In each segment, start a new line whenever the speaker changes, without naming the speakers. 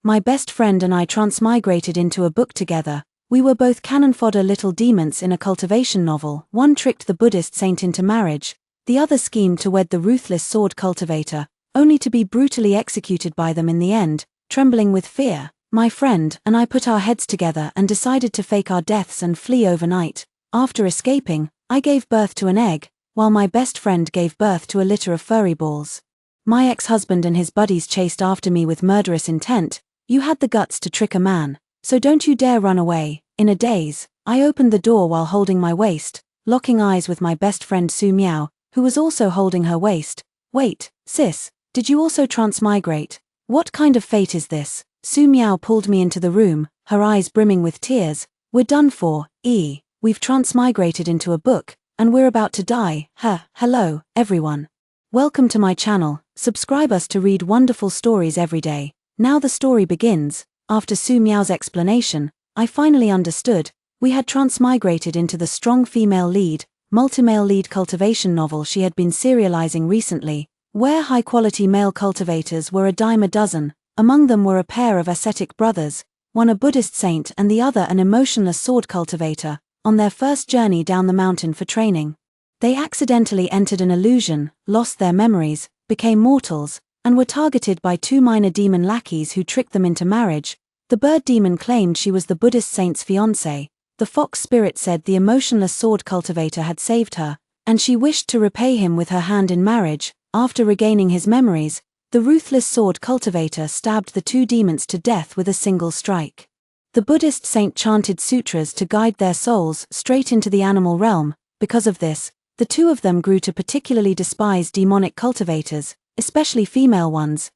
My best friend and I transmigrated into a book together. We were both cannon fodder little demons in a cultivation novel. One tricked the Buddhist saint into marriage, the other schemed to wed the ruthless sword cultivator, only to be brutally executed by them in the end. Trembling with fear, my friend and I put our heads together and decided to fake our deaths and flee overnight. After escaping, I gave birth to an egg, while my best friend gave birth to a litter of furry balls. My ex-husband and his buddies chased after me with murderous intent. You had the guts to trick a man, so don't you dare run away. In a daze, I opened the door while holding my waist, locking eyes with my best friend Su Miao, who was also holding her waist. Wait, sis, did you also transmigrate? What kind of fate is this? Su Miao pulled me into the room, her eyes brimming with tears. We're done for, we've transmigrated into a book, and we're about to die. Hello, everyone. Welcome to my channel. Subscribe us to read wonderful stories every day. Now the story begins. After Su Miao's explanation, I finally understood. We had transmigrated into the strong female lead, multi-male lead cultivation novel she had been serializing recently, where high-quality male cultivators were a dime a dozen. Among them were a pair of ascetic brothers, one a Buddhist saint and the other an emotionless sword cultivator, on their first journey down the mountain for training. They accidentally entered an illusion, lost their memories, became mortals, and were targeted by two minor demon lackeys who tricked them into marriage. The bird demon claimed she was the Buddhist saint's fiancée. The fox spirit said the emotionless sword cultivator had saved her, and she wished to repay him with her hand in marriage. After regaining his memories, the ruthless sword cultivator stabbed the two demons to death with a single strike. The Buddhist saint chanted sutras to guide their souls straight into the animal realm. Because of this, the two of them grew to particularly despise demonic cultivators, especially female ones.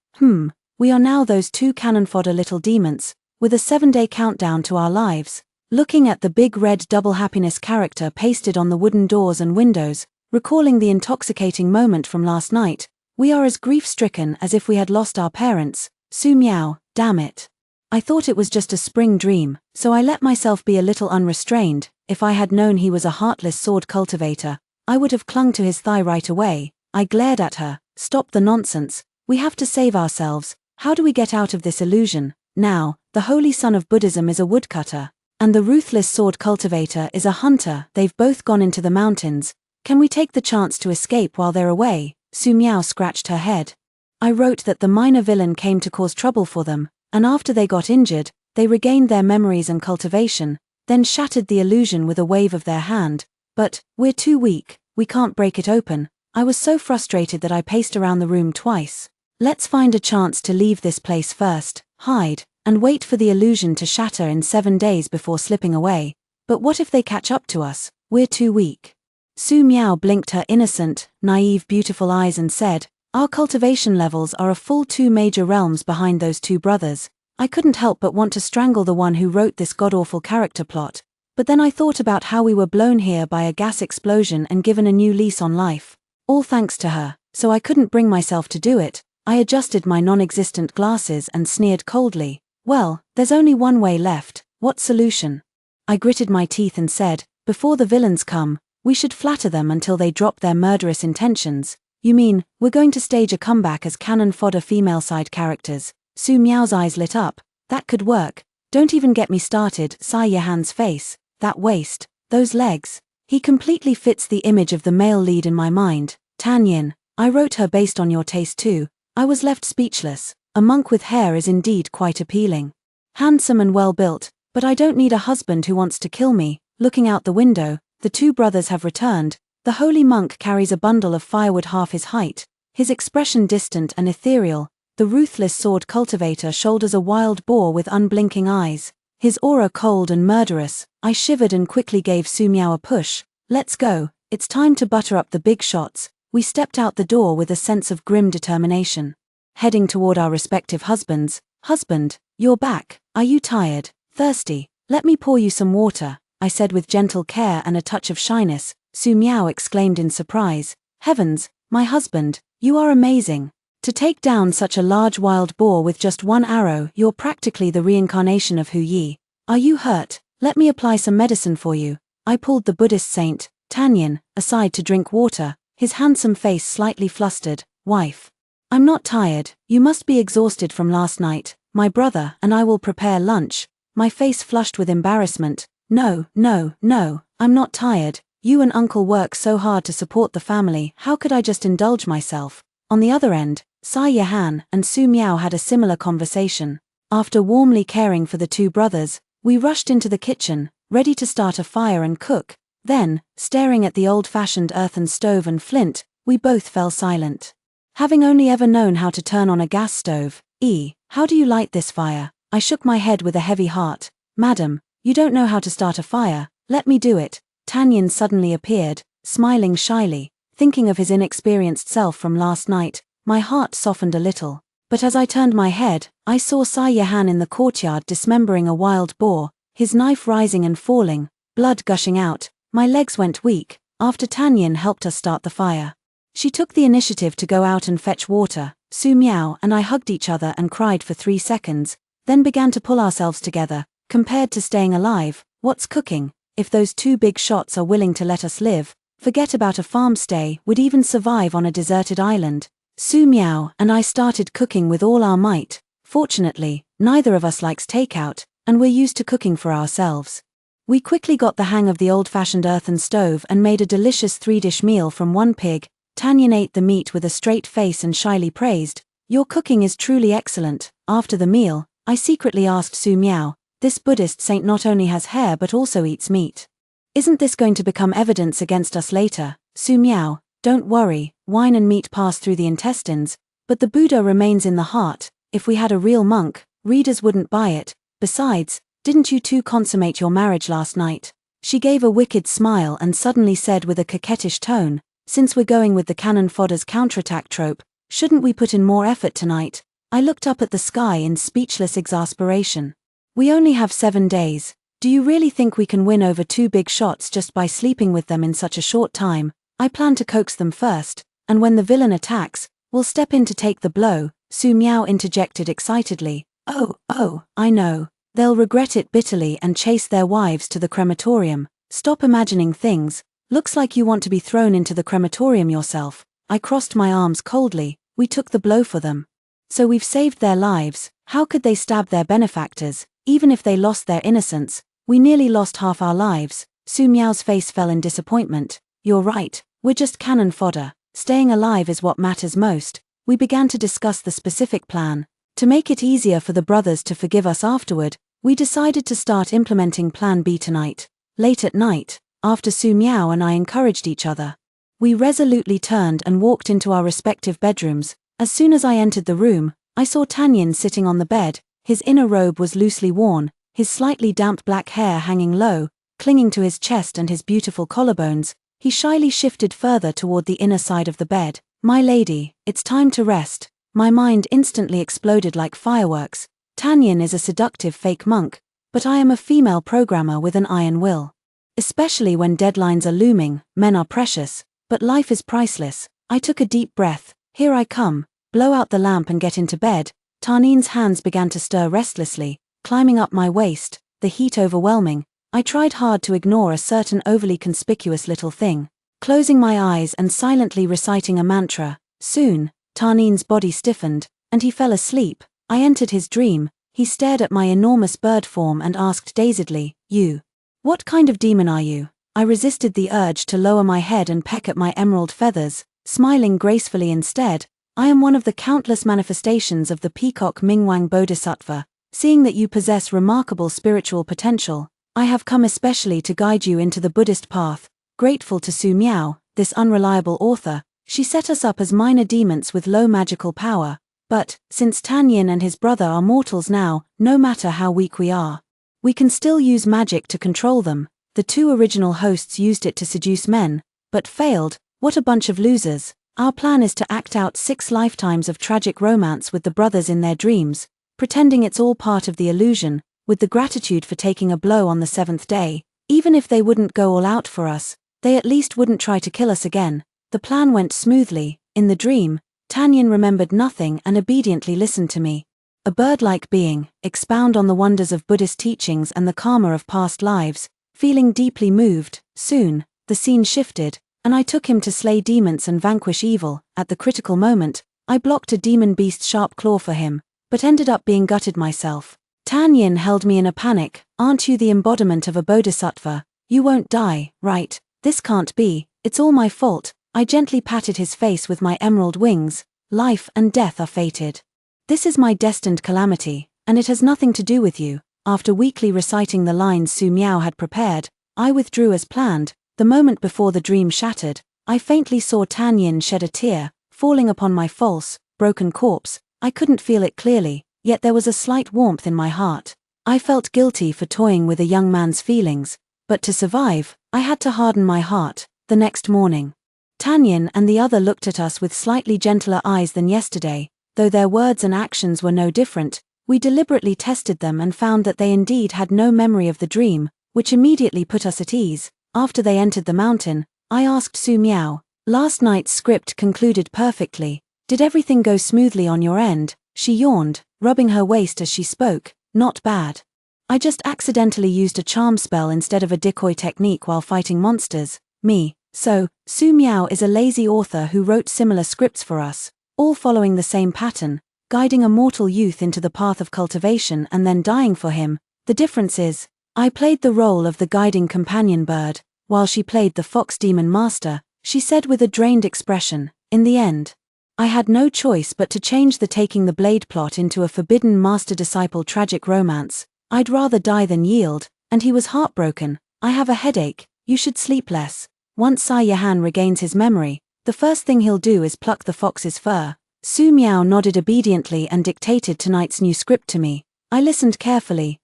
We are now those two cannon fodder little demons, with a 7-day countdown to our lives. Looking at the big red double happiness character pasted on the wooden doors and windows, recalling the intoxicating moment from last night, we are as grief-stricken as if we had lost our parents. Su Miao, damn it. I thought it was just a spring dream, so I let myself be a little unrestrained. If I had known he was a heartless sword cultivator, I would have clung to his thigh right away. I glared at her. Stop the nonsense. We have to save ourselves. How do we get out of this illusion? Now, the holy son of Buddhism is a woodcutter, and the ruthless sword cultivator is a hunter. They've both gone into the mountains. Can we take the chance to escape while they're away? Su Miao scratched her head. I wrote that the minor villain came to cause trouble for them, and after they got injured, they regained their memories and cultivation, then shattered the illusion with a wave of their hand. But, we're too weak, we can't break it open. I was so frustrated that I paced around the room twice. Let's find a chance to leave this place first, hide, and wait for the illusion to shatter in 7 days before slipping away. But what if they catch up to us? We're too weak. Su Miao blinked her innocent, naive, beautiful eyes and said, our cultivation levels are a full 2 major realms behind those two brothers. I couldn't help but want to strangle the one who wrote this god-awful character plot. But then I thought about how we were blown here by a gas explosion and given a new lease on life. All thanks to her, so I couldn't bring myself to do it. I adjusted my non-existent glasses and sneered coldly. Well, there's only one way left. What solution? I gritted my teeth and said, before the villains come, we should flatter them until they drop their murderous intentions. You mean, we're going to stage a comeback as cannon fodder female side characters? Su Miao's eyes lit up. That could work. Don't even get me started. Xianxia's face, that waist, those legs. He completely fits the image of the male lead in my mind. Tanyin, I wrote her based on your taste too. I was left speechless. A monk with hair is indeed quite appealing. Handsome and well-built, but I don't need a husband who wants to kill me. Looking out the window, the two brothers have returned. The holy monk carries a bundle of firewood half his height, his expression distant and ethereal. The ruthless sword cultivator shoulders a wild boar with unblinking eyes, his aura cold and murderous. I shivered and quickly gave Su Miao a push. Let's go, it's time to butter up the big shots. We stepped out the door with a sense of grim determination. Heading toward our respective husbands. Husband, you're back. Are you tired? Thirsty? Let me pour you some water, I said with gentle care and a touch of shyness. Su Miao exclaimed in surprise. Heavens, my husband, you are amazing. To take down such a large wild boar with just one arrow, you're practically the reincarnation of Hu Yi. Are you hurt? Let me apply some medicine for you. I pulled the Buddhist saint, Tanyin, aside to drink water, his handsome face slightly flustered. Wife. I'm not tired, you must be exhausted from last night. My brother and I will prepare lunch. My face flushed with embarrassment. No, no, no, I'm not tired. You and uncle work so hard to support the family, how could I just indulge myself? On the other end, Xianxia and Su Miao had a similar conversation. After warmly caring for the two brothers, we rushed into the kitchen, ready to start a fire and cook. Then, staring at the old-fashioned earthen stove and flint, we both fell silent. Having only ever known how to turn on a gas stove, how do you light this fire? I shook my head with a heavy heart. Madam, you don't know how to start a fire, let me do it. Tanyan suddenly appeared, smiling shyly. Thinking of his inexperienced self from last night, my heart softened a little. But as I turned my head, I saw Xianxia in the courtyard dismembering a wild boar, his knife rising and falling, blood gushing out. My legs went weak, after Tanyan helped us start the fire. She took the initiative to go out and fetch water. Su Miao and I hugged each other and cried for 3 seconds, then began to pull ourselves together. Compared to staying alive, what's cooking? If those 2 big shots are willing to let us live, forget about a farm stay, would even survive on a deserted island. Su Miao and I started cooking with all our might. Fortunately, neither of us likes takeout, and we're used to cooking for ourselves. We quickly got the hang of the old-fashioned earthen stove and made a delicious 3-dish meal from 1 pig. Tanyan ate the meat with a straight face and shyly praised, "Your cooking is truly excellent." After the meal, I secretly asked Su Miao, "This Buddhist saint not only has hair but also eats meat. Isn't this going to become evidence against us later?" Su Miao, "Don't worry, wine and meat pass through the intestines, but the Buddha remains in the heart. If we had a real monk, readers wouldn't buy it. Besides, didn't you two consummate your marriage last night?" She gave a wicked smile and suddenly said with a coquettish tone, "Since we're going with the cannon fodder's counterattack trope, shouldn't we put in more effort tonight?" I looked up at the sky in speechless exasperation. "We only have 7 days. Do you really think we can win over 2 big shots just by sleeping with them in such a short time? I plan to coax them first, and when the villain attacks, we'll step in to take the blow." Su Miao interjected excitedly. Oh, I know. They'll regret it bitterly and chase their wives to the crematorium. Stop imagining things. Looks like you want to be thrown into the crematorium yourself. I crossed my arms coldly. We took the blow for them. So we've saved their lives. How could they stab their benefactors? Even if they lost their innocence, we nearly lost half our lives. Su Miao's face fell in disappointment. "You're right, we're just cannon fodder. Staying alive is what matters most." We began to discuss the specific plan. To make it easier for the brothers to forgive us afterward, we decided to start implementing Plan B tonight. Late at night, after Su Miao and I encouraged each other, we resolutely turned and walked into our respective bedrooms. As soon as I entered the room, I saw Tanyan sitting on the bed. His inner robe was loosely worn, his slightly damp black hair hanging low, clinging to his chest and his beautiful collarbones. He shyly shifted further toward the inner side of the bed. "My lady, it's time to rest." My mind instantly exploded like fireworks. Tanyan is a seductive fake monk, but I am a female programmer with an iron will. Especially when deadlines are looming, men are precious, but life is priceless. I took a deep breath. "Here I come, blow out the lamp and get into bed." Tanyan's hands began to stir restlessly, climbing up my waist, the heat overwhelming. I tried hard to ignore a certain overly conspicuous little thing, closing my eyes and silently reciting a mantra. Soon, Tanyan's body stiffened, and he fell asleep. I entered his dream. He stared at my enormous bird form and asked dazedly, "You? What kind of demon are you?" I resisted the urge to lower my head and peck at my emerald feathers, smiling gracefully instead. "I am one of the countless manifestations of the peacock Mingwang Bodhisattva. Seeing that you possess remarkable spiritual potential, I have come especially to guide you into the Buddhist path." Grateful to Su Miao, this unreliable author, she set us up as minor demons with low magical power. But, since Tanyan and his brother are mortals now, no matter how weak we are, we can still use magic to control them. The 2 original hosts used it to seduce men, but failed. What a bunch of losers. Our plan is to act out 6 lifetimes of tragic romance with the brothers in their dreams, pretending it's all part of the illusion, with the gratitude for taking a blow on the 7th day. Even if they wouldn't go all out for us, they at least wouldn't try to kill us again. The plan went smoothly. In the dream, Tanyan remembered nothing and obediently listened to me. A bird-like being, expound on the wonders of Buddhist teachings and the karma of past lives, feeling deeply moved. Soon, the scene shifted, and I took him to slay demons and vanquish evil. At the critical moment, I blocked a demon beast's sharp claw for him. but ended up being gutted myself. Tan Yin held me in a panic. Aren't you the embodiment of a bodhisattva? You won't die, right? This can't be. It's all my fault. I gently patted his face with my emerald wings. Life and death are fated. This is my destined calamity, and it has nothing to do with you. After weakly reciting the lines Su Miao had prepared, I withdrew as planned. The moment before the dream shattered, I faintly saw Tan Yin shed a tear, falling upon my false, broken corpse. I couldn't feel it clearly, yet there was a slight warmth in my heart. I felt guilty for toying with a young man's feelings, but to survive, I had to harden my heart. The next morning, Tan Yin and the other looked at us with slightly gentler eyes than yesterday. Though their words and actions were no different, we deliberately tested them and found that they indeed had no memory of the dream, which immediately put us at ease. After they entered the mountain, I asked Su Miao, "Last night's script concluded perfectly. Did everything go smoothly on your end?" She yawned, rubbing her waist as she spoke. "Not bad. I just accidentally used a charm spell instead of a decoy technique while fighting monsters." Me. So, Su Miao is a lazy author who wrote similar scripts for us, all following the same pattern, guiding a mortal youth into the path of cultivation and then dying for him. The difference is, I played the role of the guiding companion bird, while she played the fox demon master, she said with a drained expression. In the end, I had no choice but to change the taking the blade plot into a forbidden master-disciple tragic romance. I'd rather die than yield, and he was heartbroken. "I have a headache, you should sleep less." Once Xianxia regains his memory, the first thing he'll do is pluck the fox's fur. Su Miao nodded obediently and dictated tonight's new script to me. I listened carefully.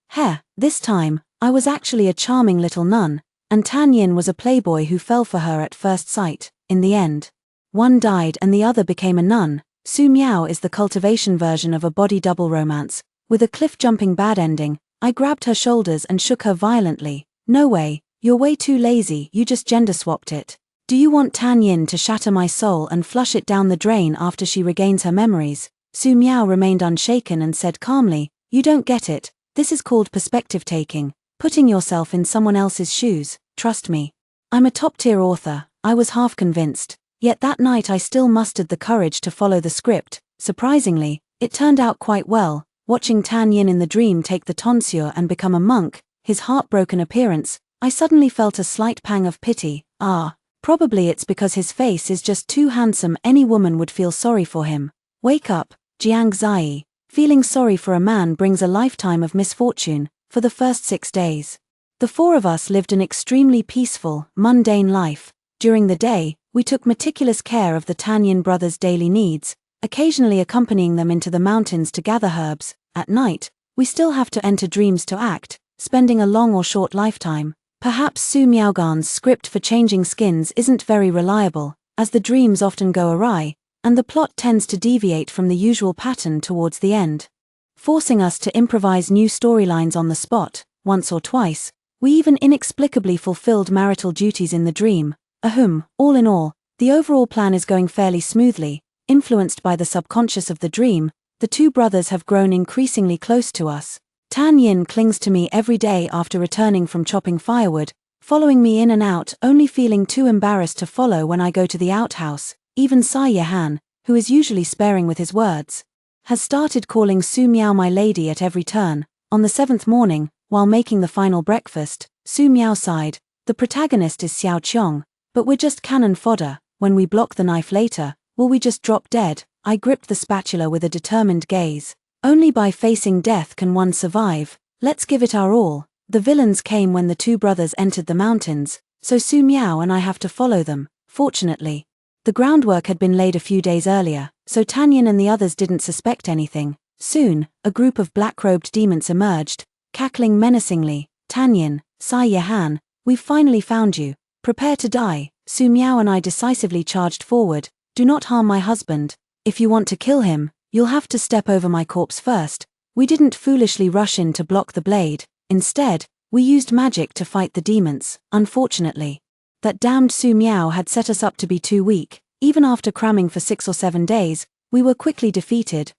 This time, I was actually a charming little nun, and Tan Yin was a playboy who fell for her at first sight. In the end, one died and the other became a nun. Su Miao is the cultivation version of a body double romance, with a cliff-jumping bad ending. I grabbed her shoulders and shook her violently. "No way, you're way too lazy, you just gender-swapped it. Do you want Tan Yin to shatter my soul and flush it down the drain after she regains her memories?" Su Miao remained unshaken and said calmly, "You don't get it. This is called perspective-taking, putting yourself in someone else's shoes. Trust me. I'm a top-tier author." I was half convinced, yet that night I still mustered the courage to follow the script. Surprisingly, it turned out quite well. Watching Tan Yin in the dream take the tonsure and become a monk, his heartbroken appearance, I suddenly felt a slight pang of pity. Probably it's because his face is just too handsome, any woman would feel sorry for him. Wake up, Xianxia. Feeling sorry for a man brings a lifetime of misfortune. For the first 6 days, the four of us lived an extremely peaceful, mundane life. During the day, we took meticulous care of the Tan Yin brothers' daily needs, occasionally accompanying them into the mountains to gather herbs. At night, we still have to enter dreams to act, spending a long or short lifetime. Perhaps Su Miaogan's script for changing skins isn't very reliable, as the dreams often go awry, and the plot tends to deviate from the usual pattern towards the end, forcing us to improvise new storylines on the spot. Once or twice, we even inexplicably fulfilled marital duties in the dream. All in all, the overall plan is going fairly smoothly. Influenced by the subconscious of the dream, the two brothers have grown increasingly close to us. Tan Yin clings to me every day after returning from chopping firewood, following me in and out, only feeling too embarrassed to follow when I go to the outhouse. Even Xianxia, who is usually sparing with his words, has started calling Su Miao my lady at every turn. On the 7th morning, while making the final breakfast, Su Miao sighed. "The protagonist is Xiaoqiong, but we're just cannon fodder. When we block the knife later, will we just drop dead?" I gripped the spatula with a determined gaze. Only by facing death can one survive. Let's give it our all. The villains came when the two brothers entered the mountains, so Su Miao and I have to follow them. Fortunately, the groundwork had been laid a few days earlier, so Tan Yin and the others didn't suspect anything. Soon, a group of black-robed demons emerged, cackling menacingly. "Tan Yin, Xianxia, we've finally found you. Prepare to die." Su Miao and I decisively charged forward. "Do not harm my husband. If you want to kill him, you'll have to step over my corpse first." We didn't foolishly rush in to block the blade. Instead, we used magic to fight the demons. Unfortunately, that damned Su Miao had set us up to be too weak. Even after cramming for 6 or 7 days, we were quickly defeated.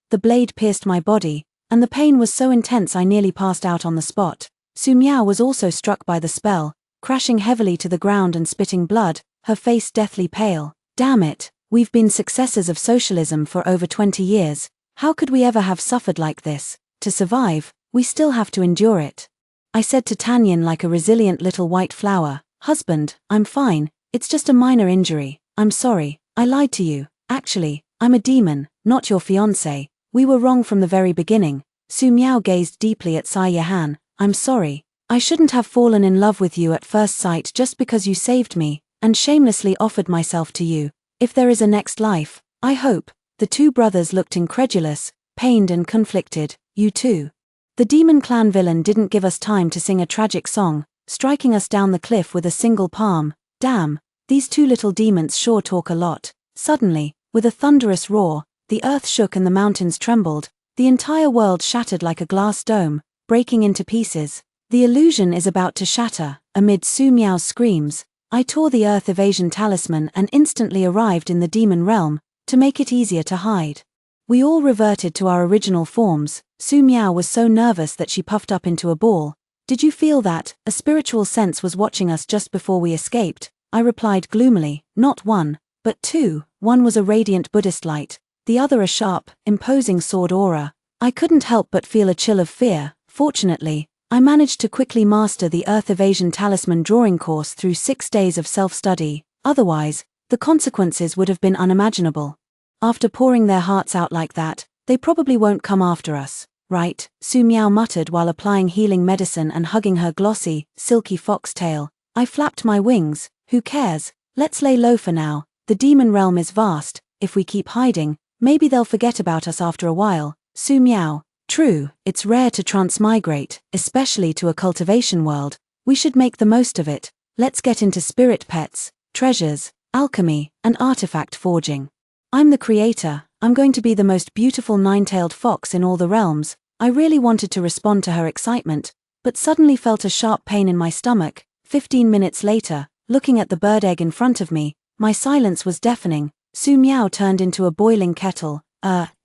The blade pierced my body, and the pain was so intense I nearly passed out on the spot. Su Miao was also struck by the spell, crashing heavily to the ground and spitting blood, her face deathly pale. "Damn it, we've been successors of socialism for over 20 years. How could we ever have suffered like this? To survive, we still have to endure it. I said to Tanyan like a resilient little white flower, "Husband, I'm fine, it's just a minor injury. I'm sorry, I lied to you. Actually, I'm a demon, not your fiancé. We were wrong from the very beginning." Su Miao gazed deeply at Xianxia. "I'm sorry. I shouldn't have fallen in love with you at first sight just because you saved me, and shamelessly offered myself to you. If there is a next life, I hope." The two brothers looked incredulous, pained and conflicted. "You too?" The demon clan villain didn't give us time to sing a tragic song, striking us down the cliff with a single palm. Damn, these two little demons sure talk a lot. Suddenly, with a thunderous roar, the earth shook and the mountains trembled. The entire world shattered like a glass dome, breaking into pieces. The illusion is about to shatter. Amid Su Miao's screams, I tore the earth evasion talisman and instantly arrived in the demon realm, to make it easier to hide. We all reverted to our original forms. Su Miao was so nervous that she puffed up into a ball. "Did you feel that? A spiritual sense was watching us just before we escaped." I replied gloomily, "Not one, but two." One was a radiant Buddhist light, the other a sharp, imposing sword aura. I couldn't help but feel a chill of fear. Fortunately, I managed to quickly master the Earth Evasion Talisman drawing course through 6 days of self-study. Otherwise, the consequences would have been unimaginable. After pouring their hearts out like that, they probably won't come after us, right? Su Miao muttered while applying healing medicine and hugging her glossy, silky foxtail. I flapped my wings. "Who cares? Let's lay low for now. The demon realm is vast. If we keep hiding, maybe they'll forget about us after a while." Su Miao: "True, it's rare to transmigrate, especially to a cultivation world. We should make the most of it. Let's get into spirit pets, treasures, alchemy, and artifact forging. I'm the creator. I'm going to be the most beautiful nine-tailed fox in all the realms." I really wanted to respond to her excitement, but suddenly felt a sharp pain in my stomach. 15 minutes later, looking at the bird egg in front of me, my silence was deafening. Su Miao turned into a boiling kettle.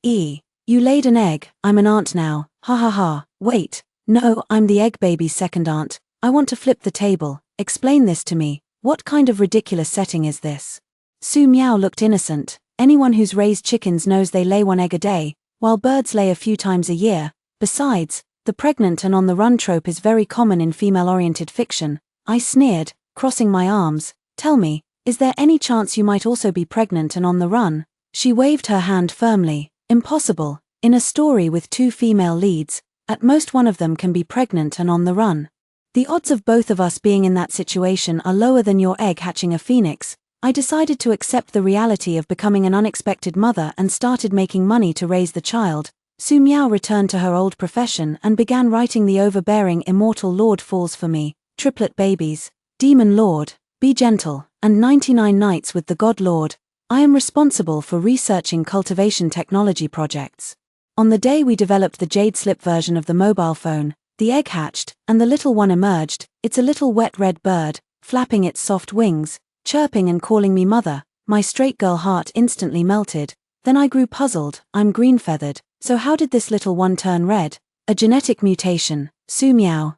You laid an egg. I'm an aunt now. Ha ha ha. Wait. No, I'm the egg baby's second aunt. I want to flip the table. Explain this to me. What kind of ridiculous setting is this?" Su Miao looked innocent. Anyone who's raised chickens knows they lay 1 egg a day, while birds lay a few times a year. Besides, the pregnant and on the run trope is very common in female-oriented fiction. I sneered, crossing my arms. "Tell me, is there any chance you might also be pregnant and on the run?" She waved her hand firmly. "Impossible. In a story with 2 female leads, at most one of them can be pregnant and on the run. The odds of both of us being in that situation are lower than your egg hatching a phoenix." I decided to accept the reality of becoming an unexpected mother and started making money to raise the child. Su Miao returned to her old profession and began writing the overbearing immortal Lord Falls for Me, Triplet Babies, Demon Lord, Be Gentle, and 99 Nights with the God Lord. I am responsible for researching cultivation technology projects. On the day we developed the Jade Slip version of the mobile phone, the egg hatched, and the little one emerged. It's a little wet red bird, flapping its soft wings, chirping and calling me mother. My straight girl heart instantly melted. Then I grew puzzled. I'm green-feathered, so how did this little one turn red? A genetic mutation. Su Miao: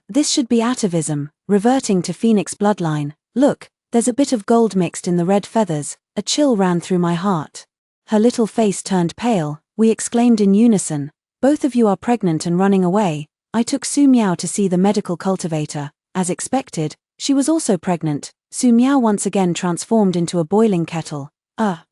This should be atavism, reverting to phoenix bloodline. Look, there's a bit of gold mixed in the red feathers." A chill ran through my heart. Her little face turned pale. We exclaimed in unison, "Both of you are pregnant and running away." I took Su Miao to see the medical cultivator. As expected, she was also pregnant. Su Miao once again transformed into a boiling kettle.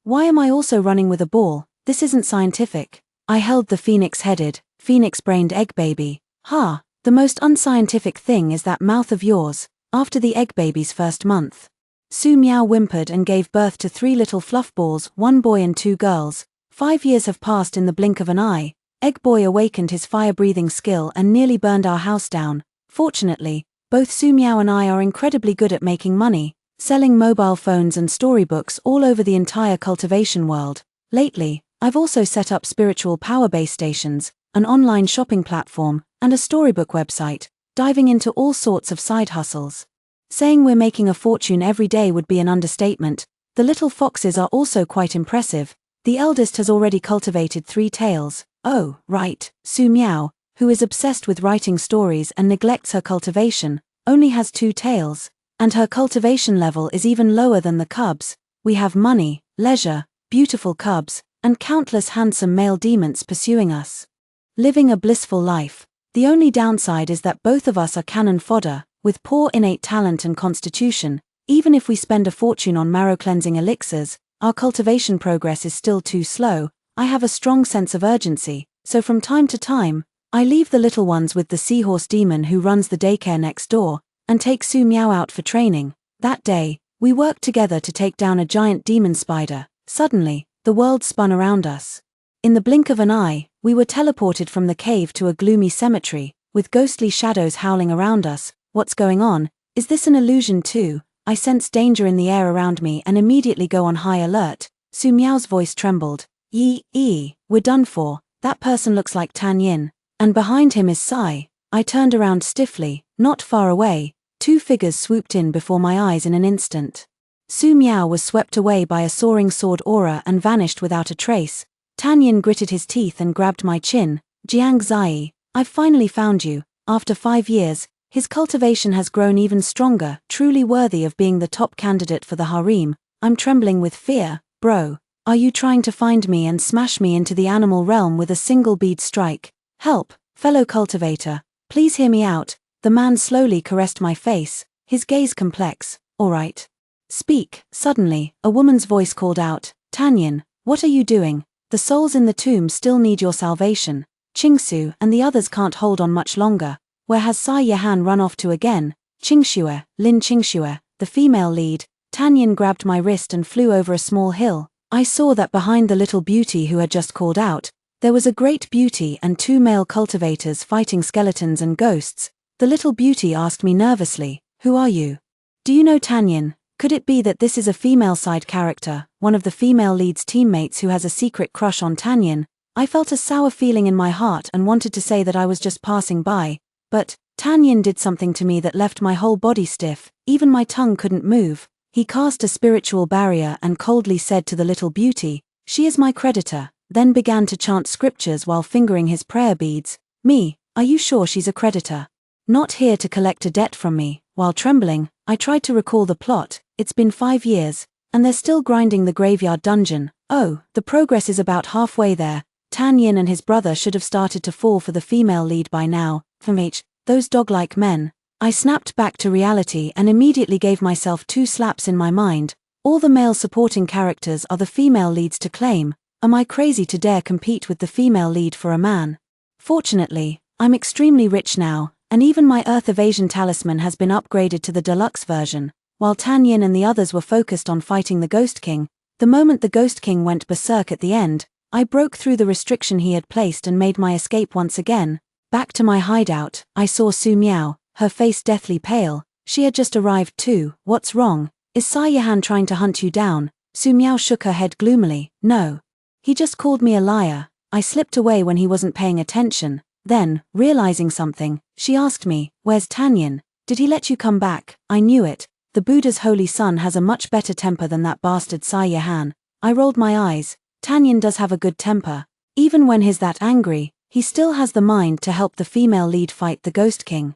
Why am I also running with a ball? This isn't scientific." I held the phoenix-headed, phoenix-brained egg baby. "Ha, the most unscientific thing is that mouth of yours, after the egg baby's first month." Su Miao whimpered and gave birth to 3 little fluff balls, 1 boy and 2 girls. 5 years have passed in the blink of an eye. Egg boy awakened his fire-breathing skill and nearly burned our house down. Fortunately, both Su Miao and I are incredibly good at making money, selling mobile phones and storybooks all over the entire cultivation world. Lately, I've also set up spiritual power base stations, an online shopping platform, and a storybook website, diving into all sorts of side hustles. Saying we're making a fortune every day would be an understatement. The little foxes are also quite impressive. The eldest has already cultivated 3 tails. Oh, right, Su Miao, who is obsessed with writing stories and neglects her cultivation, only has 2 tails. And her cultivation level is even lower than the cubs. We have money, leisure, beautiful cubs, and countless handsome male demons pursuing us. Living a blissful life. The only downside is that both of us are cannon fodder, with poor innate talent and constitution. Even if we spend a fortune on marrow-cleansing elixirs, our cultivation progress is still too slow. I have a strong sense of urgency, so from time to time, I leave the little ones with the seahorse demon who runs the daycare next door, and take Su Miao out for training. That day, we worked together to take down a giant demon spider. Suddenly, the world spun around us. In the blink of an eye, we were teleported from the cave to a gloomy cemetery, with ghostly shadows howling around us. What's going on? Is this an illusion too? I sense danger in the air around me and immediately go on high alert. Su Miao's voice trembled. We're done for. That person looks like Tan Yin. And behind him is Sai. I turned around stiffly. Not far away, two figures swooped in before my eyes in an instant. Su Miao was swept away by a soaring sword aura and vanished without a trace. Tan Yin gritted his teeth and grabbed my chin. Xianxia, I've finally found you. After 5 years, his cultivation has grown even stronger, truly worthy of being the top candidate for the harem. I'm trembling with fear. Bro, are you trying to find me and smash me into the animal realm with a single bead strike? Help, fellow cultivator. Please hear me out. The man slowly caressed my face, his gaze complex. All right. Speak. Suddenly, a woman's voice called out, Tan Yin, what are you doing? The souls in the tomb still need your salvation. Qingsu and the others can't hold on much longer. Where has Sai Yahan run off to again? Qingxue, Lin Qingxue, the female lead. Tan Yin grabbed my wrist and flew over a small hill. I saw that behind the little beauty who had just called out, there was a great beauty and 2 male cultivators fighting skeletons and ghosts. The little beauty asked me nervously, who are you? Do you know Tan Yin? Could it be that this is a female side character, one of the female lead's teammates who has a secret crush on Tan Yin? I felt a sour feeling in my heart and wanted to say that I was just passing by, but Tan Yin did something to me that left my whole body stiff, even my tongue couldn't move. He cast a spiritual barrier and coldly said to the little beauty, she is my creditor, then began to chant scriptures while fingering his prayer beads. Me, are you sure she's a creditor? Not here to collect a debt from me. While trembling, I tried to recall the plot. It's been 5 years, and they're still grinding the graveyard dungeon. Oh, the progress is about halfway there. Tan Yin and his brother should have started to fall for the female lead by now. Those dog-like men. I snapped back to reality and immediately gave myself 2 slaps in my mind. All the male supporting characters are the female leads to claim. Am I crazy to dare compete with the female lead for a man? Fortunately, I'm extremely rich now, and even my Earth Evasion talisman has been upgraded to the deluxe version. While Tan Yin and the others were focused on fighting the Ghost King, the moment the Ghost King went berserk at the end, I broke through the restriction he had placed and made my escape once again. Back to my hideout, I saw Su Miao, her face deathly pale. She had just arrived too. What's wrong? Is Sai Yahan trying to hunt you down? Su Miao shook her head gloomily. No. He just called me a liar. I slipped away when he wasn't paying attention. Then, realizing something, she asked me, where's Tan Yin? Did he let you come back? I knew it. The Buddha's holy son has a much better temper than that bastard Sai Yahan. I rolled my eyes. Tan Yin does have a good temper. Even when he's that angry, he still has the mind to help the female lead fight the Ghost King.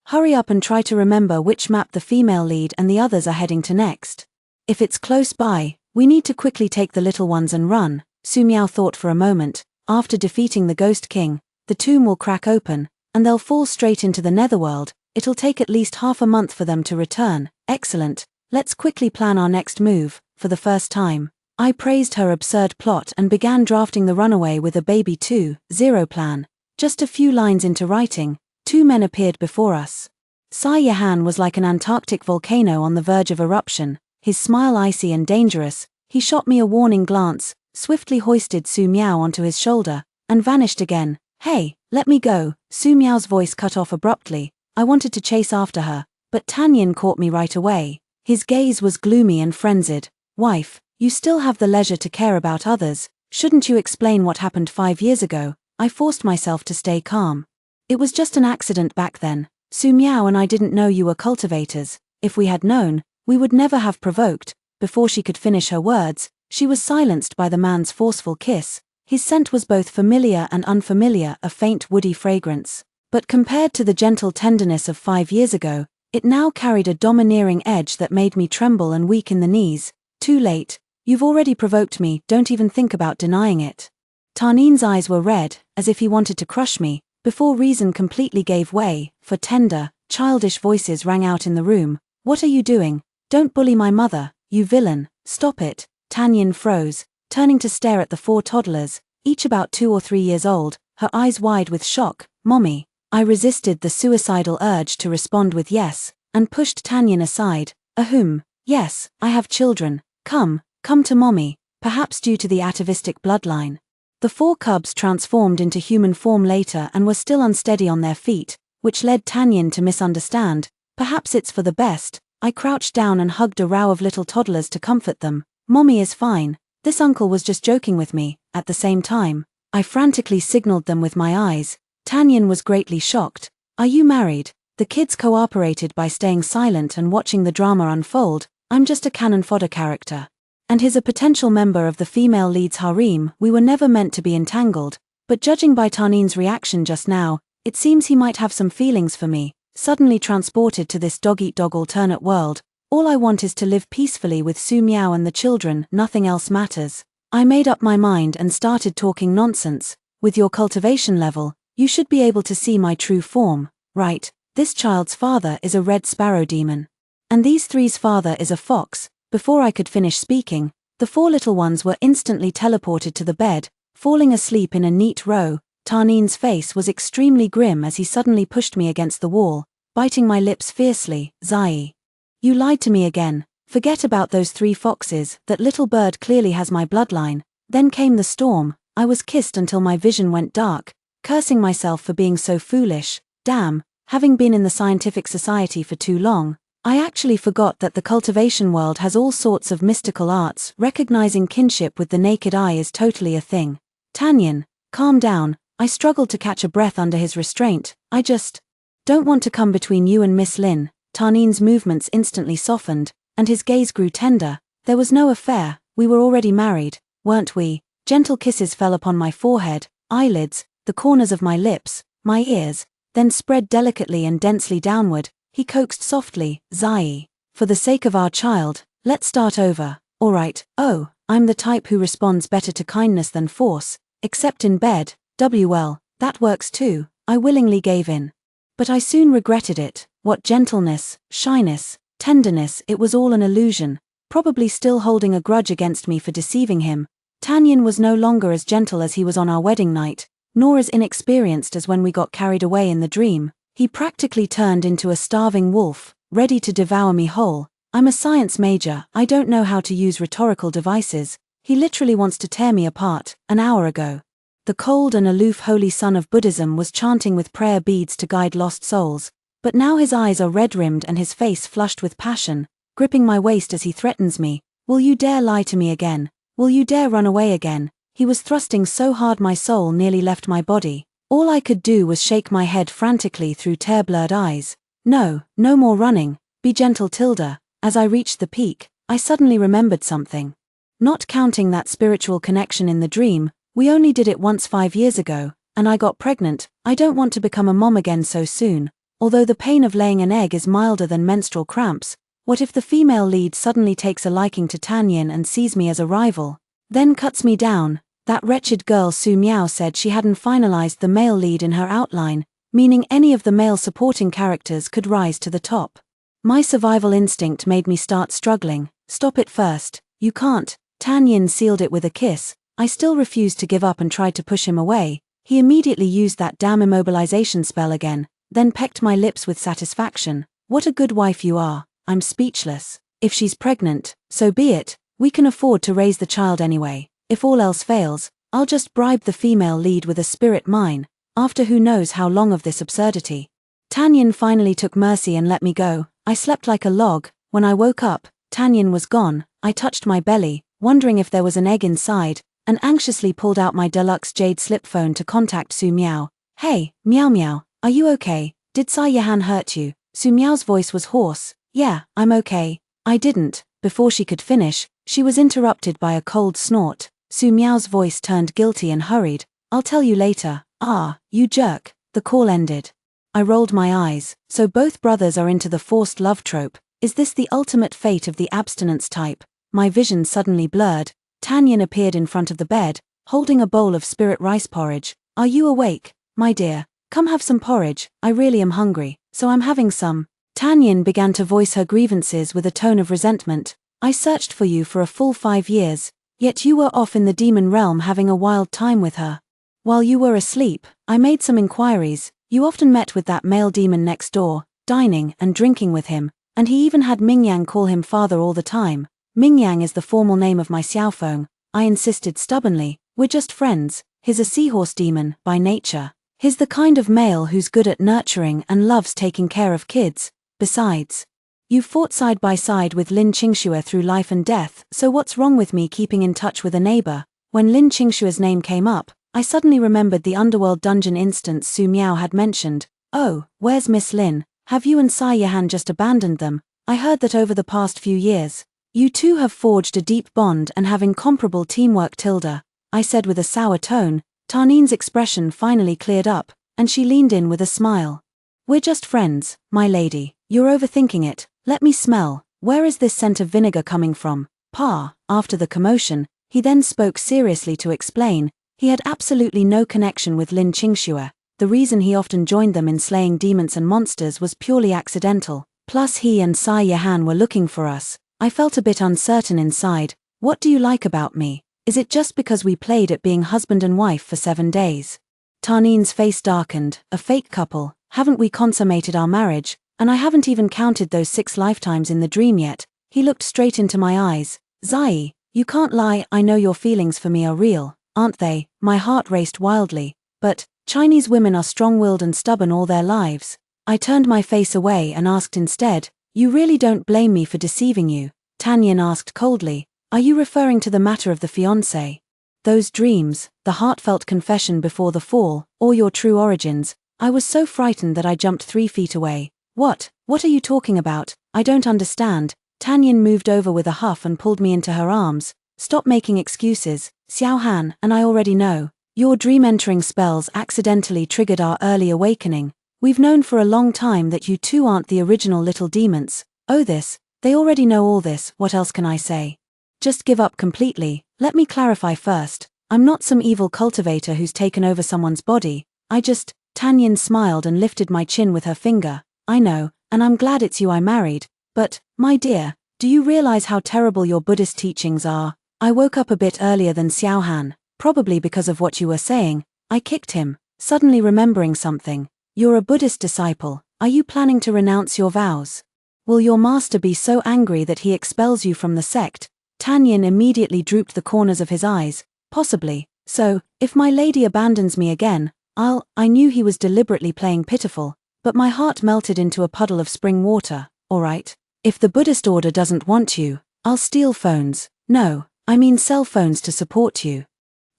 Hurry up and try to remember which map the female lead and the others are heading to next. If it's close by, we need to quickly take the little ones and run. Su Miao thought for a moment. After defeating the Ghost King, the tomb will crack open, and they'll fall straight into the netherworld. It'll take at least half a month for them to return. Excellent. Let's quickly plan our next move. For the first time, I praised her absurd plot and began drafting the runaway with a baby 2.0 plan. Just a few lines into writing, 2 men appeared before us. Sai Yahan was like an Antarctic volcano on the verge of eruption, his smile icy and dangerous. He shot me a warning glance, swiftly hoisted Su Miao onto his shoulder, and vanished again. Hey, let me go. Su Miao's voice cut off abruptly. I wanted to chase after her, but Tan Yin caught me right away. His gaze was gloomy and frenzied. Wife, you still have the leisure to care about others. Shouldn't you explain what happened 5 years ago? I forced myself to stay calm. It was just an accident back then. Su Miao and I didn't know you were cultivators. If we had known, we would never have provoked. Before she could finish her words, she was silenced by the man's forceful kiss. His scent was both familiar and unfamiliar, a faint woody fragrance. But compared to the gentle tenderness of 5 years ago, it now carried a domineering edge that made me tremble and weak in the knees. Too late. You've already provoked me, don't even think about denying it. Tarnin's eyes were red, as if he wanted to crush me, before reason completely gave way, for tender, childish voices rang out in the room. What are you doing? Don't bully my mother, you villain, stop it. Tanyin froze, turning to stare at the 4 toddlers, each about 2 or 3 years old, her eyes wide with shock. Mommy. I resisted the suicidal urge to respond with yes, and pushed Tanyin aside. Ahem, yes, I have children, come to mommy, perhaps due to the atavistic bloodline. The 4 cubs transformed into human form later and were still unsteady on their feet, which led Tanyin to misunderstand. Perhaps it's for the best. I crouched down and hugged a row of little toddlers to comfort them. Mommy is fine. This uncle was just joking with me. At the same time, I frantically signaled them with my eyes. Tanyin was greatly shocked. Are you married? The kids cooperated by staying silent and watching the drama unfold. I'm just a cannon fodder character. And he's a potential member of the female lead's harem. We were never meant to be entangled, but judging by Tarnin's reaction just now, it seems he might have some feelings for me. Suddenly transported to this dog-eat-dog alternate world, all I want is to live peacefully with Su Miao and the children, nothing else matters. I made up my mind and started talking nonsense. With your cultivation level, you should be able to see my true form, right? This child's father is a red sparrow demon. And these 3's father is a fox. Before I could finish speaking, the 4 little ones were instantly teleported to the bed, falling asleep in a neat row. Tarnin's face was extremely grim as he suddenly pushed me against the wall, biting my lips fiercely. Zai. You lied to me again. Forget about those 3 foxes, that little bird clearly has my bloodline. Then came the storm. I was kissed until my vision went dark, cursing myself for being so foolish. Damn, having been in the scientific society for too long, I actually forgot that the cultivation world has all sorts of mystical arts. Recognizing kinship with the naked eye is totally a thing. Tanyin, calm down. I struggled to catch a breath under his restraint. I just don't want to come between you and Miss Lin. Tarnin's movements instantly softened, and his gaze grew tender. There was no affair, we were already married, weren't we? Gentle kisses fell upon my forehead, eyelids, the corners of my lips, my ears, then spread delicately and densely downward. He coaxed softly. Zai. For the sake of our child, let's start over. Alright. Oh, I'm the type who responds better to kindness than force, except in bed. Well, that works too. I willingly gave in. But I soon regretted it. What gentleness, shyness, tenderness, it was all an illusion, probably still holding a grudge against me for deceiving him. Tanyin was no longer as gentle as he was on our wedding night, nor as inexperienced as when we got carried away in the dream. He practically turned into a starving wolf, ready to devour me whole. I'm a science major, I don't know how to use rhetorical devices. He literally wants to tear me apart. An hour ago, the cold and aloof holy son of Buddhism was chanting with prayer beads to guide lost souls, but now his eyes are red-rimmed and his face flushed with passion, gripping my waist as he threatens me. Will you dare lie to me again? Will you dare run away again? He was thrusting so hard my soul nearly left my body. All I could do was shake my head frantically through tear-blurred eyes. No, no more running. Be gentle, Tilda. As I reached the peak, I suddenly remembered something. Not counting that spiritual connection in the dream, we only did it once 5 years ago, and I got pregnant. I don't want to become a mom again so soon. Although the pain of laying an egg is milder than menstrual cramps, what if the female lead suddenly takes a liking to Tanyin and sees me as a rival, then cuts me down? That wretched girl Su Miao said she hadn't finalized the male lead in her outline, meaning any of the male supporting characters could rise to the top. My survival instinct made me start struggling. Stop it first. You can't. Tanyin sealed it with a kiss. I still refused to give up and tried to push him away. He immediately used that damn immobilization spell again, then pecked my lips with satisfaction. What a good wife you are. I'm speechless. If she's pregnant, so be it. We can afford to raise the child anyway. If all else fails, I'll just bribe the female lead with a spirit mine, after who knows how long of this absurdity. Tanyin finally took mercy and let me go. I slept like a log. When I woke up, Tanyin was gone. I touched my belly, wondering if there was an egg inside, and anxiously pulled out my deluxe jade slip phone to contact Su Miao. Hey, Meow Meow, are you okay? Did Sai Yahan hurt you? Su Miao's voice was hoarse. Yeah, I'm okay. I didn't. Before she could finish, she was interrupted by a cold snort. Su Miao's voice turned guilty and hurried. I'll tell you later. Ah, you jerk. The call ended. I rolled my eyes. So both brothers are into the forced love trope. Is this the ultimate fate of the abstinence type? my vision suddenly blurred. Tanyan appeared in front of the bed, holding a bowl of spirit rice porridge. Are you awake, my dear? Come have some porridge, I really am hungry, so I'm having some. Tanyan began to voice her grievances with a tone of resentment. I searched for you for a full 5 years, yet you were off in the demon realm having a wild time with her. While you were asleep, I made some inquiries. You often met with that male demon next door, dining and drinking with him, and he even had Mingyang call him father all the time. Mingyang is the formal name of my Xiaofeng, I insisted stubbornly. We're just friends. He's a seahorse demon, by nature. He's the kind of male who's good at nurturing and loves taking care of kids. Besides, you fought side by side with Lin Xianxia through life and death, so what's wrong with me keeping in touch with a neighbor? When Lin Xianxia's name came up, I suddenly remembered the underworld dungeon instance Su Miao had mentioned. Oh, where's Miss Lin? Have you and Sai Yahan just abandoned them? I heard that over the past few years, you two have forged a deep bond and have incomparable teamwork. Tilda, I said with a sour tone. Tarneen's expression finally cleared up, and she leaned in with a smile. We're just friends, my lady. You're overthinking it. Let me smell. Where is this scent of vinegar coming from? Pa. After the commotion, he then spoke seriously to explain. He had absolutely no connection with Lin Xianxia. The reason he often joined them in slaying demons and monsters was purely accidental. Plus he and Sai Yahan were looking for us. I felt a bit uncertain inside. What do you like about me? Is it just because we played at being husband and wife for 7 days? Tarneen's face darkened. A fake couple. Haven't we consummated our marriage? And I haven't even counted those 6 lifetimes in the dream yet. He looked straight into my eyes. Zai, you can't lie. I know your feelings for me are real, aren't they? My heart raced wildly. But Chinese women are strong-willed and stubborn all their lives. I turned my face away and asked instead, you really don't blame me for deceiving you? Tanyan asked coldly. Are you referring to the matter of the fiancé? Those dreams, the heartfelt confession before the fall, or your true origins? I was so frightened that I jumped 3 feet away. What are you talking about? I don't understand. Tanyan moved over with a huff and pulled me into her arms. Stop making excuses, Xiao Han, and I already know. Your dream-entering spells accidentally triggered our early awakening. We've known for a long time that you two aren't the original little demons. Oh this, they already know all this, what else can I say? Just give up completely. Let me clarify first. I'm not some evil cultivator who's taken over someone's body. Tanyan smiled and lifted my chin with her finger. I know, and I'm glad it's you I married. But, my dear, do you realize how terrible your Buddhist teachings are? I woke up a bit earlier than Xiao Han, probably because of what you were saying. I kicked him, suddenly remembering something. You're a Buddhist disciple. Are you planning to renounce your vows? Will your master be so angry that he expels you from the sect? Tanyan immediately drooped the corners of his eyes. Possibly. So, if my lady abandons me again, I knew he was deliberately playing pitiful, but my heart melted into a puddle of spring water. Alright. If the Buddhist order doesn't want you, I'll steal phones. No, I mean cell phones to support you.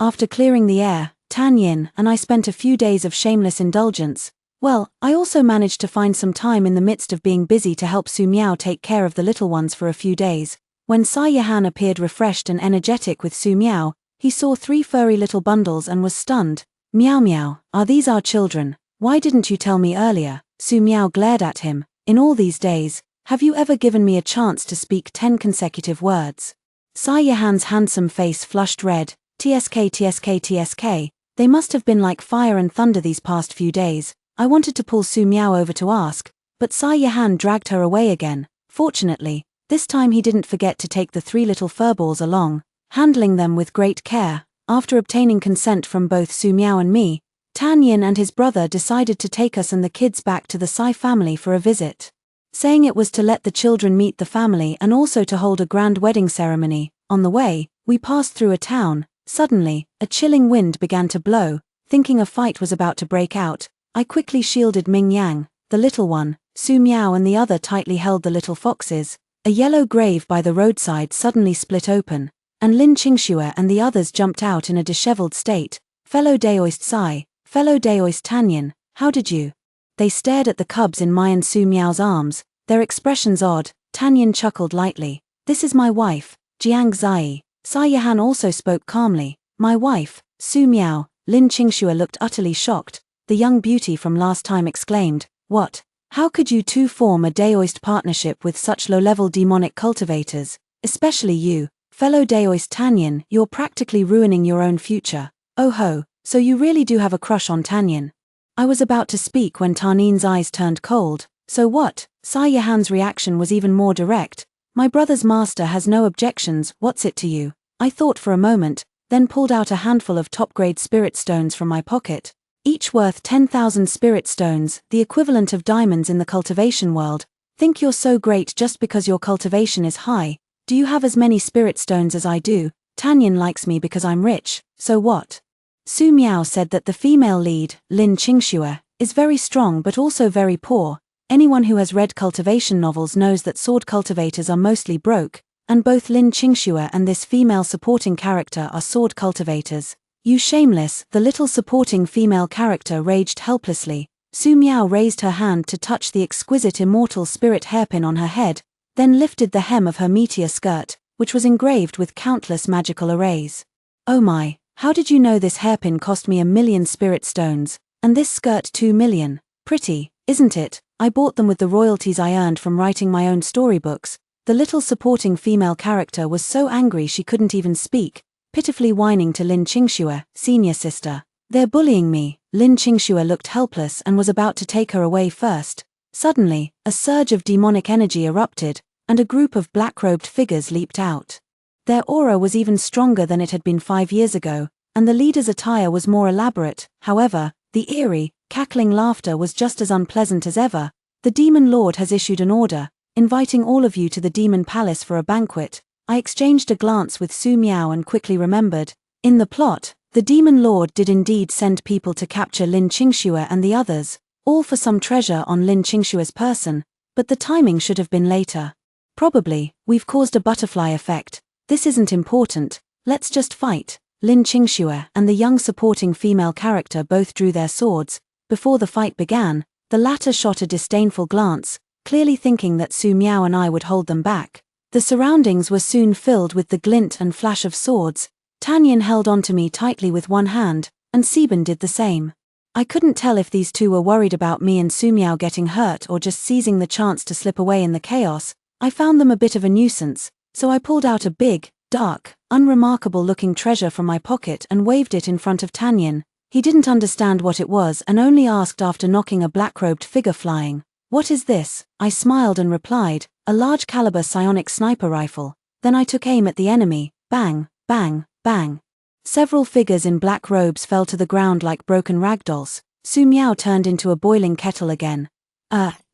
After clearing the air, Tanyan and I spent a few days of shameless indulgence. Well, I also managed to find some time in the midst of being busy to help Su Miao take care of the little ones for a few days. When Sai Yahan appeared refreshed and energetic with Su Miao, he saw 3 furry little bundles and was stunned. Meow meow, are these our children? Why didn't you tell me earlier? Su Miao glared at him. In all these days, have you ever given me a chance to speak 10 consecutive words? Sai Yahan's handsome face flushed red. TSK TSK TSK, they must have been like fire and thunder these past few days. I wanted to pull Su Miao over to ask, but Sai Yahan dragged her away again. Fortunately, this time he didn't forget to take the 3 little furballs along, handling them with great care. After obtaining consent from both Su Miao and me, Tanyan and his brother decided to take us and the kids back to the Sai family for a visit, saying it was to let the children meet the family and also to hold a grand wedding ceremony. On the way, we passed through a town. Suddenly, a chilling wind began to blow. Thinking a fight was about to break out, I quickly shielded Ming Yang, the little one. Su Miao and the other tightly held the little foxes. A yellow grave by the roadside suddenly split open, and Lin Xianxia and the others jumped out in a disheveled state. Fellow Daoist Sai, fellow Daoist Tanyan, how did you? They stared at the cubs in my and Su Miao's arms, their expressions odd. Tanyan chuckled lightly. This is my wife, Xianxia. Sai Yahan also spoke calmly. My wife, Su Miao. Lin Xianxia looked utterly shocked. The young beauty from last time exclaimed, what? How could you two form a Daoist partnership with such low-level demonic cultivators? Especially you, fellow Daoist Tanyin, you're practically ruining your own future. Oh ho, so you really do have a crush on Tanyin. I was about to speak when Tarnin's eyes turned cold. So what? Xianxia's reaction was even more direct. My brother's master has no objections, what's it to you? I thought for a moment, then pulled out a handful of top-grade spirit stones from my pocket. Each worth 10,000 spirit stones, the equivalent of diamonds in the cultivation world. Think you're so great just because your cultivation is high. Do you have as many spirit stones as I do? Tanyin likes me because I'm rich, so what? Su Miao said that the female lead, Xianxia, is very strong but also very poor. Anyone who has read cultivation novels knows that sword cultivators are mostly broke, and both Xianxia and this female supporting character are sword cultivators. You shameless, the little supporting female character raged helplessly. Su Miao raised her hand to touch the exquisite immortal spirit hairpin on her head, then lifted the hem of her meteor skirt, which was engraved with countless magical arrays. Oh my, how did you know this hairpin cost me 1,000,000 spirit stones, and this skirt 2,000,000? Pretty, isn't it? I bought them with the royalties I earned from writing my own storybooks. The little supporting female character was so angry she couldn't even speak, pitifully whining to Xianxia, senior sister. They're bullying me. Xianxia looked helpless and was about to take her away first. Suddenly, a surge of demonic energy erupted, and a group of black-robed figures leaped out. Their aura was even stronger than it had been 5 years ago, and the leader's attire was more elaborate. However, the eerie, cackling laughter was just as unpleasant as ever. The Demon Lord has issued an order, inviting all of you to the Demon Palace for a banquet. I exchanged a glance with Su Miao and quickly remembered. In the plot, the Demon Lord did indeed send people to capture Xianxia and the others, all for some treasure on Xianxia's person, but the timing should have been later. Probably, we've caused a butterfly effect. This isn't important, let's just fight. Xianxia and the young supporting female character both drew their swords. Before the fight began, the latter shot a disdainful glance, clearly thinking that Su Miao and I would hold them back. The surroundings were soon filled with the glint and flash of swords. Tanyin held onto me tightly with one hand, and Siban did the same. I couldn't tell if these two were worried about me and Su Miao getting hurt or just seizing the chance to slip away in the chaos. I found them a bit of a nuisance, so I pulled out a big, dark, unremarkable-looking treasure from my pocket and waved it in front of Tanyin. He didn't understand what it was and only asked after knocking a black-robed figure flying. What is this? I smiled and replied, a large-caliber psionic sniper rifle. Then I took aim at the enemy. Bang, bang, bang. Several figures in black robes fell to the ground like broken ragdolls. Su Miao turned into a boiling kettle again.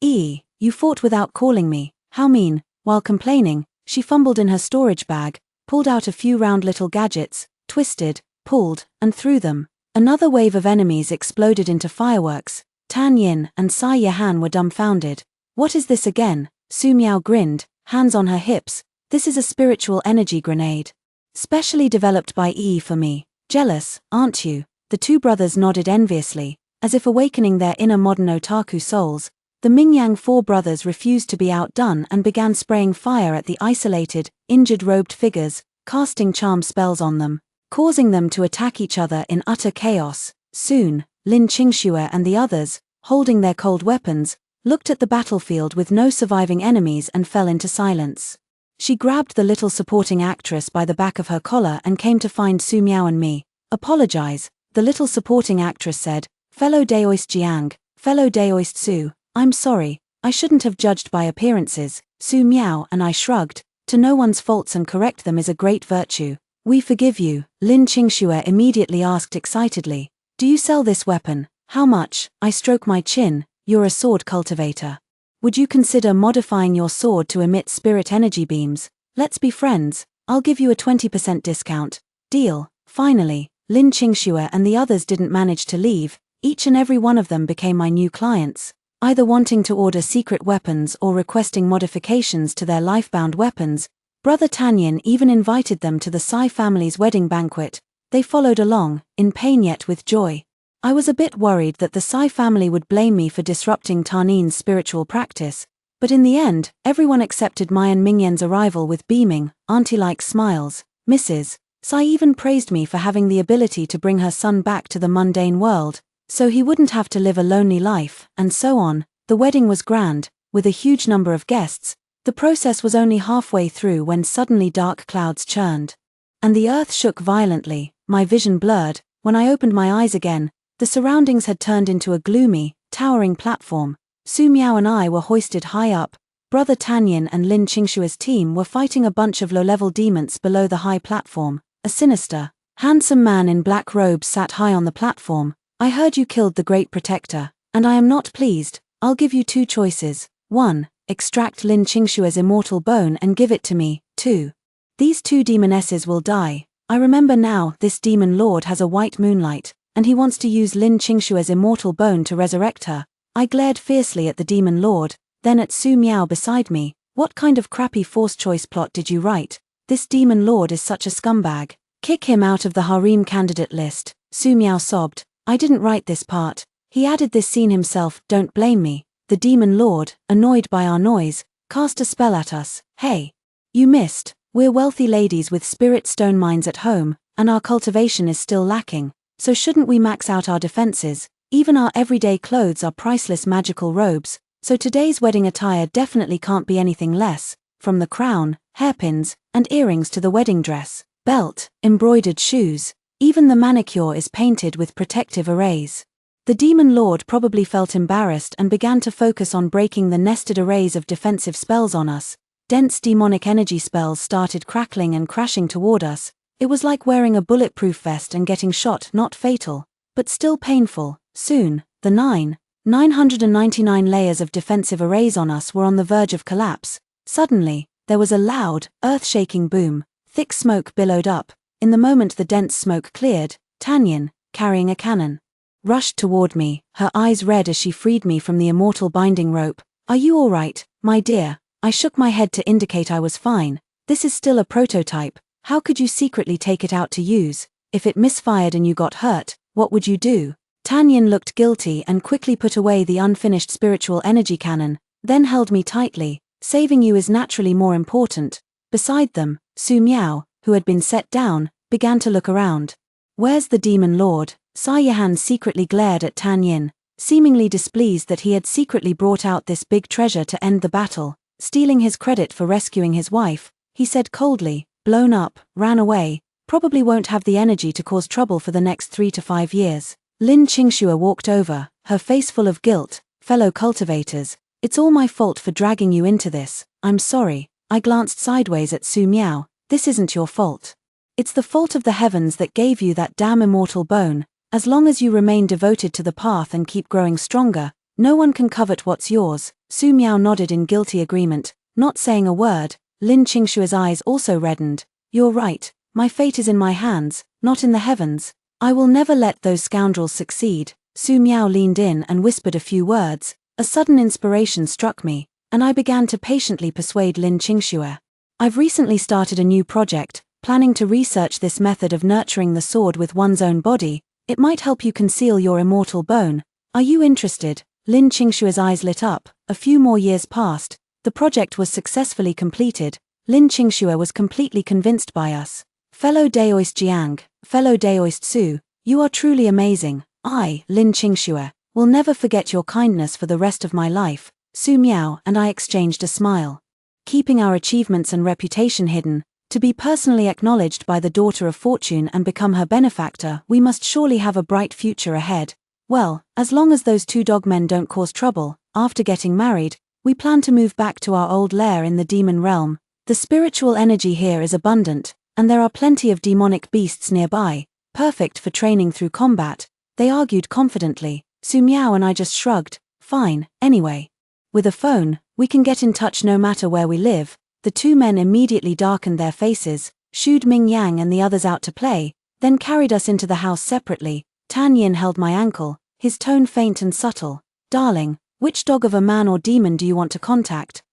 You fought without calling me. How mean. While complaining, she fumbled in her storage bag, pulled out a few round little gadgets, twisted, pulled, and threw them. Another wave of enemies exploded into fireworks. Tanyin and Xianxia were dumbfounded. What is this again? Su Miao grinned, hands on her hips. This is a spiritual energy grenade. Specially developed by for me. Jealous, aren't you? The two brothers nodded enviously, as if awakening their inner modern otaku souls. The Mingyang four brothers refused to be outdone and began spraying fire at the isolated, injured-robed figures, casting charm spells on them, causing them to attack each other in utter chaos. Soon, Xianxia and the others, holding their cold weapons, looked at the battlefield with no surviving enemies and fell into silence. She grabbed the little supporting actress by the back of her collar and came to find Su Miao and me. Apologize, the little supporting actress said, fellow Daoist Jiang, fellow Daoist Su, I'm sorry, I shouldn't have judged by appearances. Su Miao and I shrugged. To know one's faults and correct them is a great virtue. We forgive you, Xianxia immediately asked excitedly. Do you sell this weapon? How much? I stroke my chin. You're a sword cultivator. Would you consider modifying your sword to emit spirit energy beams? Let's be friends. I'll give you a 20% discount. Deal. Finally, Xianxia and the others didn't manage to leave. Each and every one of them became my new clients, either wanting to order secret weapons or requesting modifications to their lifebound weapons. Brother Tanyin even invited them to the Sai family's wedding banquet. They followed along, in pain yet with joy. I was a bit worried that the Sai family would blame me for disrupting Tarnin's spiritual practice, but in the end, everyone accepted my and Mingyan's arrival with beaming, auntie-like smiles. Mrs. Sai even praised me for having the ability to bring her son back to the mundane world, so he wouldn't have to live a lonely life, and so on. The wedding was grand, with a huge number of guests, The process was only halfway through when suddenly dark clouds churned. And the earth shook violently, my vision blurred. When I opened my eyes again, the surroundings had turned into a gloomy, towering platform. Su Miao and I were hoisted high up. Brother Tanyin and Lin Qingshua's team were fighting a bunch of low-level demons below the high platform. A sinister, handsome man in black robes sat high on the platform. I heard you killed the Great Protector, and I am not pleased. I'll give you 2 choices. 1. Extract Lin Qingshua's immortal bone and give it to me. 2. These 2 demonesses will die. I remember now, this demon lord has a white moonlight, and he wants to use Lin Qingshua's immortal bone to resurrect her. I glared fiercely at the demon lord, then at Su Miao beside me. What kind of crappy force choice plot did you write? This demon lord is such a scumbag. Kick him out of the harem candidate list. Su Miao sobbed. I didn't write this part. He added this scene himself. Don't blame me. The demon lord, annoyed by our noise, cast a spell at us. Hey. You missed. We're wealthy ladies with spirit stone mines at home, and our cultivation is still lacking. So shouldn't we max out our defenses? Even our everyday clothes are priceless magical robes, so today's wedding attire definitely can't be anything less, from the crown, hairpins, and earrings to the wedding dress, belt, embroidered shoes. Even the manicure is painted with protective arrays. The demon lord probably felt embarrassed and began to focus on breaking the nested arrays of defensive spells on us. Dense demonic energy spells started crackling and crashing toward us. It was like wearing a bulletproof vest and getting shot. Not fatal, but still painful. Soon, the 999 layers of defensive arrays on us were on the verge of collapse. Suddenly, there was a loud, earth-shaking boom. Thick smoke billowed up. In the moment the dense smoke cleared, Tanyin, carrying a cannon, rushed toward me, her eyes red as she freed me from the immortal binding rope. Are you all right, my dear? I shook my head to indicate I was fine. This is still a prototype. How could you secretly take it out to use? If it misfired and you got hurt, what would you do? Tanyin looked guilty and quickly put away the unfinished spiritual energy cannon, then held me tightly. Saving you is naturally more important. Beside them, Su Miao, who had been set down, began to look around. Where's the demon lord? Xianxia secretly glared at Tanyin, seemingly displeased that he had secretly brought out this big treasure to end the battle, stealing his credit for rescuing his wife. He said coldly, blown up, ran away, probably won't have the energy to cause trouble for the next 3 to 5 years. Lin Qingshuo walked over, her face full of guilt. Fellow cultivators, it's all my fault for dragging you into this. I'm sorry. I glanced sideways at Su Miao. This isn't your fault. It's the fault of the heavens that gave you that damn immortal bone. As long as you remain devoted to the path and keep growing stronger, no one can covet what's yours. Su Miao nodded in guilty agreement, not saying a word. Lin Qingshua's eyes also reddened. You're right, my fate is in my hands, not in the heavens. I will never let those scoundrels succeed. Su Miao leaned in and whispered a few words. A sudden inspiration struck me, and I began to patiently persuade Lin Qingxue. I've recently started a new project, planning to research this method of nurturing the sword with one's own body. It might help you conceal your immortal bone. Are you interested? Lin Qingshue's eyes lit up. A few more years passed. The project was successfully completed. Lin Qingxue was completely convinced by us. Fellow Daoist Jiang, fellow Daoist Su, you are truly amazing. I, Lin Qingxue, will never forget your kindness for the rest of my life. Su Miao and I exchanged a smile. Keeping our achievements and reputation hidden, to be personally acknowledged by the daughter of fortune and become her benefactor, we must surely have a bright future ahead. Well, as long as those 2 dogmen don't cause trouble, after getting married, we plan to move back to our old lair in the demon realm. The spiritual energy here is abundant, and there are plenty of demonic beasts nearby, perfect for training through combat. They argued confidently. Su Miao and I just shrugged. Fine, anyway. With a phone, we can get in touch no matter where we live. The 2 men immediately darkened their faces, shooed Ming Yang and the others out to play, then carried us into the house separately. Tanyin held my ankle, his tone faint and subtle. Darling, which dog of a man or demon do you want to contact?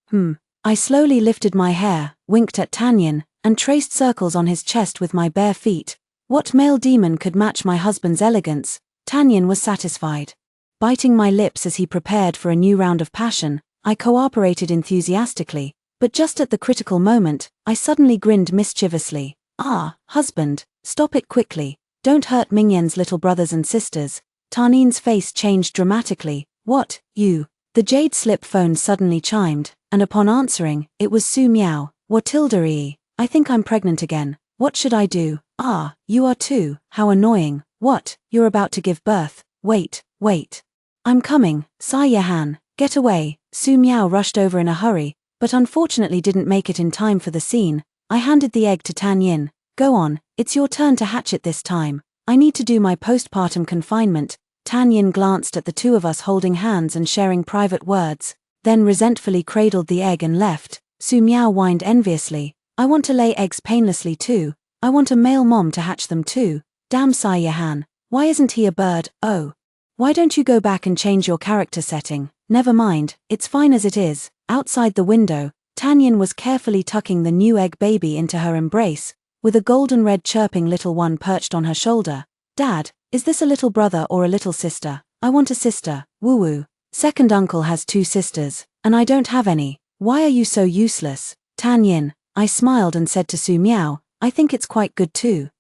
I slowly lifted my hair, winked at Tanyin, and traced circles on his chest with my bare feet. What male demon could match my husband's elegance? Tanyin was satisfied. Biting my lips as he prepared for a new round of passion, I cooperated enthusiastically, but just at the critical moment, I suddenly grinned mischievously. Ah, husband, stop it quickly. Don't hurt Mingyan's little brothers and sisters. Tarnin's face changed dramatically. What, you? The jade slip phone suddenly chimed. and upon answering, it was Su Miao. Watilda. I think I'm pregnant again. What should I do? Ah, you are too, how annoying. What, you're about to give birth? Wait. I'm coming, Xianxia. Get away. Su Miao rushed over in a hurry, but unfortunately didn't make it in time for the scene. I handed the egg to Tan Yin. Go on, it's your turn to hatch it this time. I need to do my postpartum confinement. Tan Yin glanced at the two of us holding hands and sharing private words, then resentfully cradled the egg and left. Su Miao whined enviously. I want to lay eggs painlessly too. I want a male mom to hatch them too. Damn Xianxia, why isn't he a bird? Oh. Why don't you go back and change your character setting? Never mind, it's fine as it is. Outside the window, Tan Yin was carefully tucking the new egg baby into her embrace, with a golden-red chirping little one perched on her shoulder. Dad, is this a little brother or a little sister? I want a sister. Woo-woo. Second uncle has 2 sisters, and I don't have any. Why are you so useless? Tan Yin. I smiled and said to Su Miao, I think it's quite good too.